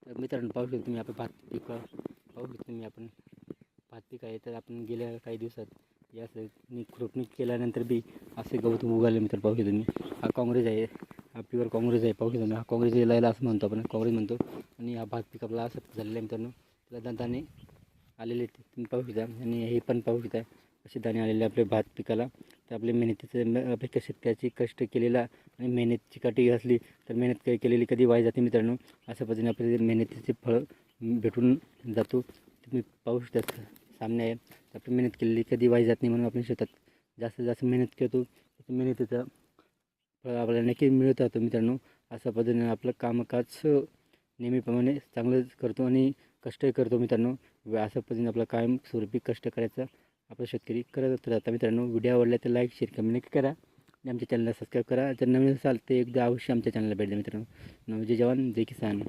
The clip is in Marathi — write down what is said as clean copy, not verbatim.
तर मित्रांनो पाहू शकतो तुम्ही आपण भात पीक पाहू शकतो तुम्ही आपण भात पीक आहे. तर आपण गेल्या काही दिवसात या खुरपणी केल्यानंतर बी असे गवत उगाले मित्र पाहू शकतो तुम्ही. हा काँग्रेस आहे, हा प्युअर काँग्रेस आहे पाहू शकतो तुम्ही. हा काँग्रेस यायला असं म्हणतो आपण, काँग्रेस म्हणतो. आणि हा भात पीक आपला असं झालेलं आहे मित्रांनो. त्याला दाणे आलेले तुम्ही पाहू शकता. आणि हे पण पाहू शकता असे दाणे आलेले आपल्या भात पिकाला. तर आपल्या मेहनतीचं आपल्या शेतकऱ्याची कष्ट केलेला आणि मेहनतची काठी असली तर मेहनत केलेली कधी वाया जाते मित्रांनो. अशा पद्धतीने आपल्या मेहनतीचे फळ भेटून जातो. तुम्ही पाहू शकता सामने आहे. आपली मेहनत केलेली कधी वाया जात नाही, म्हणून आपण शेतात जास्तीत जास्त मेहनत करतो. मेहनतीचं फळ आपल्याला नक्की मिळत राहतं मित्रांनो. अशा पद्धतीने आपलं कामकाज नेहमीप्रमाणे चांगलं करतो आणि कष्टही करतो मित्रांनो. अशा पद्धतीने आपला कायमस्वरूपी कष्ट करायचा आपला शेतकरी करत राहता मित्रांनो. व्हिडिओ आवडला तर लाईक शेअर कमेंट नक्की करा आणि आमच्या चॅनलला सबस्क्राईब करा. जर नवीन असाल तर एकदा अवश्य आमच्या चॅनलला भेट द्या मित्रांनो. जय जवान जय किसान.